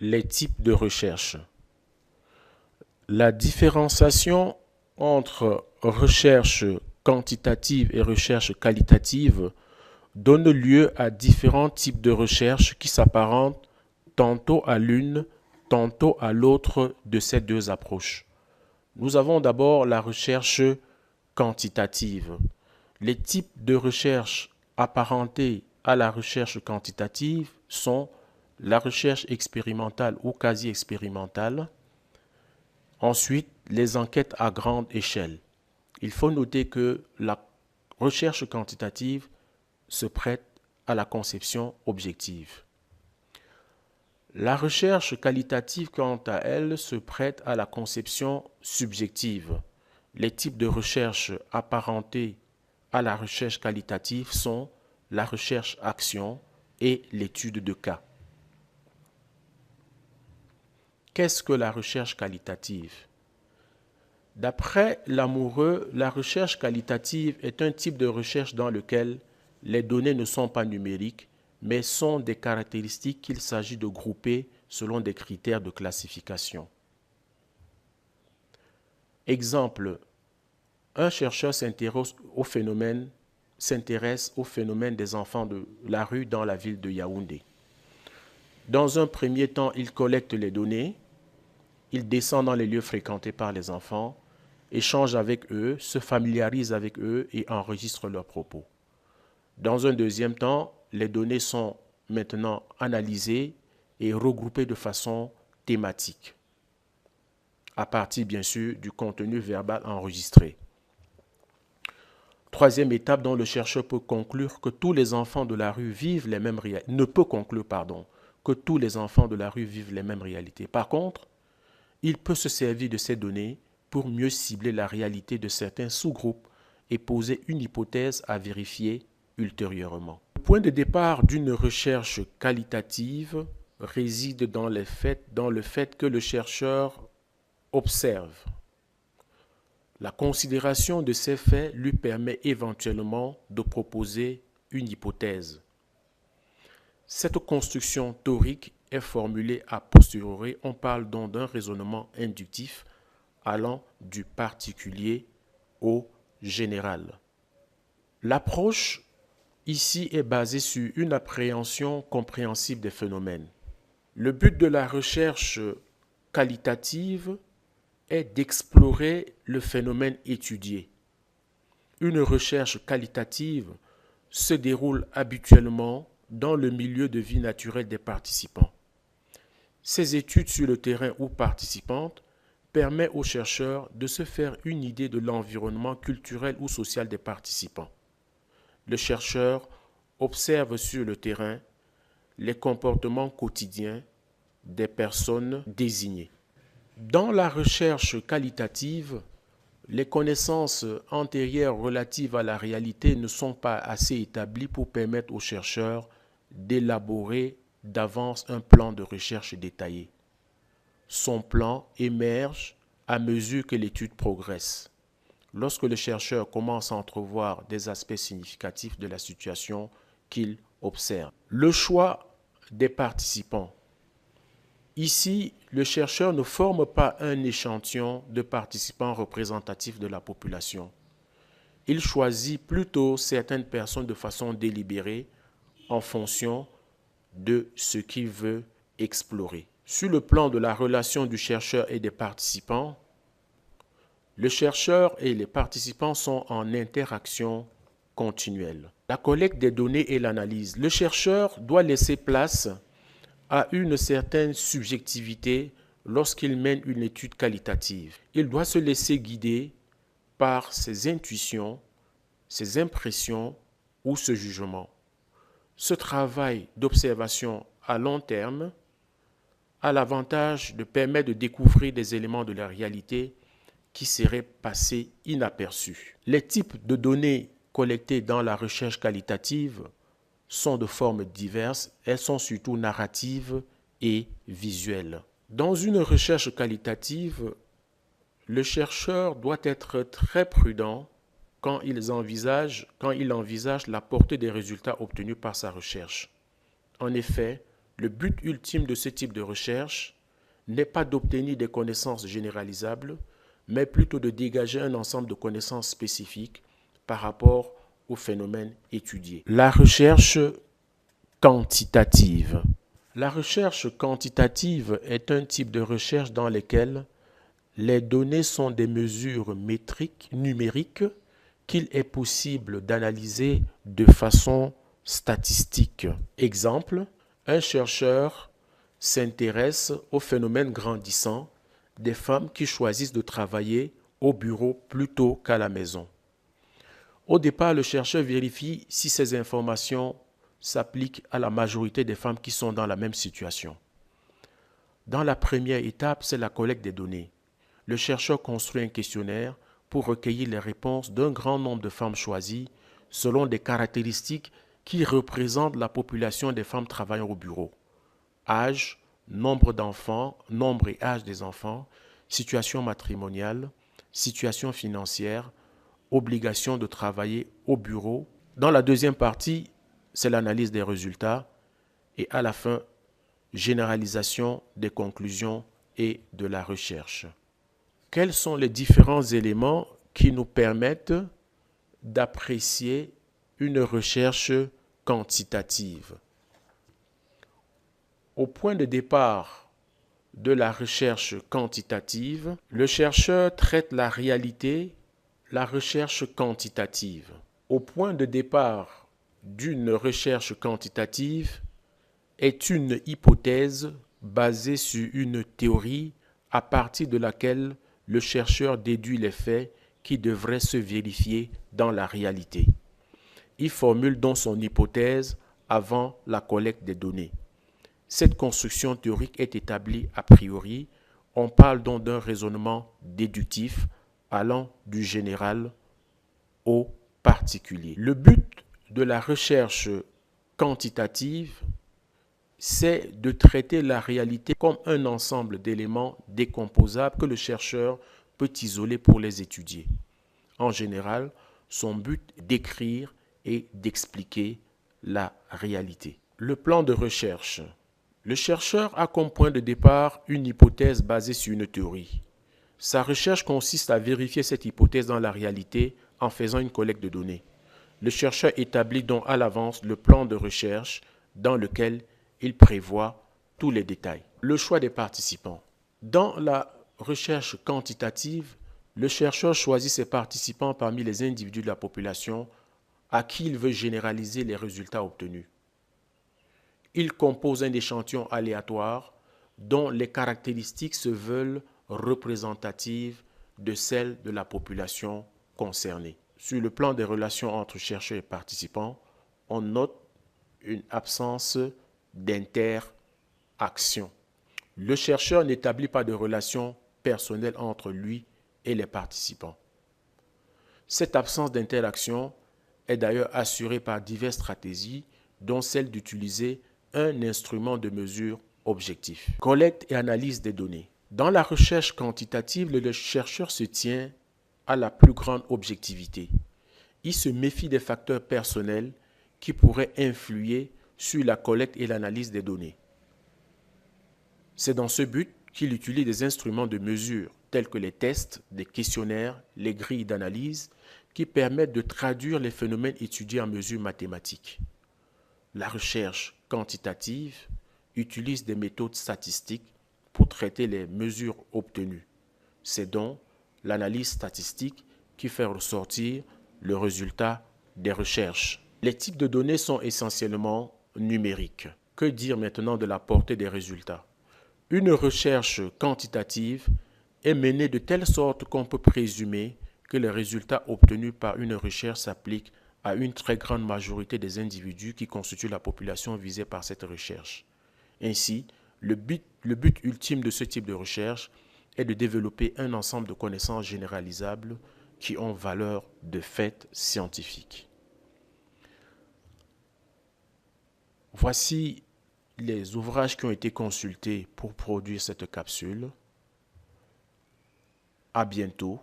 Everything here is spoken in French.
Les types de recherche. La différenciation entre recherche quantitative et recherche qualitative donne lieu à différents types de recherche qui s'apparentent tantôt à l'une, tantôt à l'autre de ces deux approches. Nous avons d'abord la recherche quantitative. Les types de recherche apparentés à la recherche quantitative sont la recherche expérimentale ou quasi-expérimentale. Ensuite, les enquêtes à grande échelle. Il faut noter que la recherche quantitative se prête à la conception objective. La recherche qualitative, quant à elle, se prête à la conception subjective. Les types de recherche apparentés à la recherche qualitative sont la recherche-action et l'étude de cas. Qu'est-ce que la recherche qualitative? D'après Lamoureux, la recherche qualitative est un type de recherche dans lequel les données ne sont pas numériques, mais sont des caractéristiques qu'il s'agit de grouper selon des critères de classification. Exemple, un chercheur s'intéresse au phénomène des enfants de la rue dans la ville de Yaoundé. Dans un premier temps, il collecte les données, il descend dans les lieux fréquentés par les enfants, échange avec eux, se familiarise avec eux et enregistre leurs propos. Dans un deuxième temps, les données sont maintenant analysées et regroupées de façon thématique, à partir bien sûr du contenu verbal enregistré. Troisième étape dont le chercheur peut conclure que tous les enfants de la rue vivent les mêmes réalités, ne peut conclure, que tous les enfants de la rue vivent les mêmes réalités. Par contre, il peut se servir de ces données pour mieux cibler la réalité de certains sous-groupes et poser une hypothèse à vérifier ultérieurement. Le point de départ d'une recherche qualitative réside dans le fait que le chercheur observe. La considération de ces faits lui permet éventuellement de proposer une hypothèse. Cette construction théorique est formulée a posteriori. On parle donc d'un raisonnement inductif allant du particulier au général. L'approche ici est basée sur une appréhension compréhensible des phénomènes. Le but de la recherche qualitative est d'explorer le phénomène étudié. Une recherche qualitative se déroule habituellement dans le milieu de vie naturel des participants. Ces études sur le terrain ou participantes permettent aux chercheurs de se faire une idée de l'environnement culturel ou social des participants. Le chercheur observe sur le terrain les comportements quotidiens des personnes désignées. Dans la recherche qualitative, les connaissances antérieures relatives à la réalité ne sont pas assez établies pour permettre aux chercheurs d'élaborer d'avance un plan de recherche détaillé. Son plan émerge à mesure que l'étude progresse. Lorsque le chercheur commence à entrevoir des aspects significatifs de la situation qu'il observe. Le choix des participants. Ici, le chercheur ne forme pas un échantillon de participants représentatifs de la population. Il choisit plutôt certaines personnes de façon délibérée en fonction de ce qu'il veut explorer. Sur le plan de la relation du chercheur et des participants, le chercheur et les participants sont en interaction continuelle. La collecte des données et l'analyse. Le chercheur doit laisser place à une certaine subjectivité lorsqu'il mène une étude qualitative. Il doit se laisser guider par ses intuitions, ses impressions ou ce jugement. Ce travail d'observation à long terme a l'avantage de permettre de découvrir des éléments de la réalité qui seraient passés inaperçus. Les types de données collectées dans la recherche qualitative sont de formes diverses. Elles sont surtout narratives et visuelles. Dans une recherche qualitative, le chercheur doit être très prudent quand il envisage la portée des résultats obtenus par sa recherche. En effet, Le but ultime de ce type de recherche n'est pas d'obtenir des connaissances généralisables, mais plutôt de dégager un ensemble de connaissances spécifiques par rapport au phénomène étudié. La recherche quantitative. La recherche quantitative est un type de recherche dans lequel les données sont des mesures métriques, numériques, qu'il est possible d'analyser de façon statistique. Exemple, un chercheur s'intéresse au phénomène grandissant des femmes qui choisissent de travailler au bureau plutôt qu'à la maison. Au départ, le chercheur vérifie si ces informations s'appliquent à la majorité des femmes qui sont dans la même situation. Dans la première étape, c'est la collecte des données. Le chercheur construit un questionnaire pour recueillir les réponses d'un grand nombre de femmes choisies selon des caractéristiques qui représentent la population des femmes travaillant au bureau. Âge, nombre d'enfants, nombre et âge des enfants, situation matrimoniale, situation financière, obligation de travailler au bureau. Dans la deuxième partie, c'est l'analyse des résultats et à la fin, généralisation des conclusions et de la recherche. Quels sont les différents éléments qui nous permettent d'apprécier une recherche quantitative? Au point de départ de la recherche quantitative, le chercheur traite la réalité, la recherche quantitative. Au point de départ d'une recherche quantitative est une hypothèse basée sur une théorie à partir de laquelle le chercheur déduit les faits qui devraient se vérifier dans la réalité. Il formule donc son hypothèse avant la collecte des données. Cette construction théorique est établie a priori. On parle donc d'un raisonnement déductif allant du général au particulier. Le but de la recherche quantitative, c'est de traiter la réalité comme un ensemble d'éléments décomposables que le chercheur peut isoler pour les étudier. En général, son but est d'écrire et d'expliquer la réalité. Le plan de recherche. Le chercheur a comme point de départ une hypothèse basée sur une théorie. Sa recherche consiste à vérifier cette hypothèse dans la réalité en faisant une collecte de données. Le chercheur établit donc à l'avance le plan de recherche dans lequel il prévoit tous les détails. Le choix des participants. Dans la recherche quantitative, le chercheur choisit ses participants parmi les individus de la population à qui il veut généraliser les résultats obtenus. Il compose un échantillon aléatoire dont les caractéristiques se veulent représentatives de celles de la population concernée. Sur le plan des relations entre chercheurs et participants, on note une absence d'interaction. Le chercheur n'établit pas de relation personnelle entre lui et les participants. Cette absence d'interaction est d'ailleurs assurée par diverses stratégies, dont celle d'utiliser un instrument de mesure objectif. Collecte et analyse des données. Dans la recherche quantitative, le chercheur se tient à la plus grande objectivité. Il se méfie des facteurs personnels qui pourraient influer sur la collecte et l'analyse des données. C'est dans ce but qu'il utilise des instruments de mesure tels que les tests, des questionnaires, les grilles d'analyse qui permettent de traduire les phénomènes étudiés en mesures mathématiques. La recherche quantitative utilise des méthodes statistiques pour traiter les mesures obtenues. C'est donc l'analyse statistique qui fait ressortir le résultat des recherches. Les types de données sont essentiellement numériques. Que dire maintenant de la portée des résultats? Une recherche quantitative est menée de telle sorte qu'on peut présumer que les résultats obtenus par une recherche s'appliquent à une très grande majorité des individus qui constituent la population visée par cette recherche. Ainsi, le but ultime de ce type de recherche est de développer un ensemble de connaissances généralisables qui ont valeur de fait scientifique. Voici les ouvrages qui ont été consultés pour produire cette capsule. À bientôt.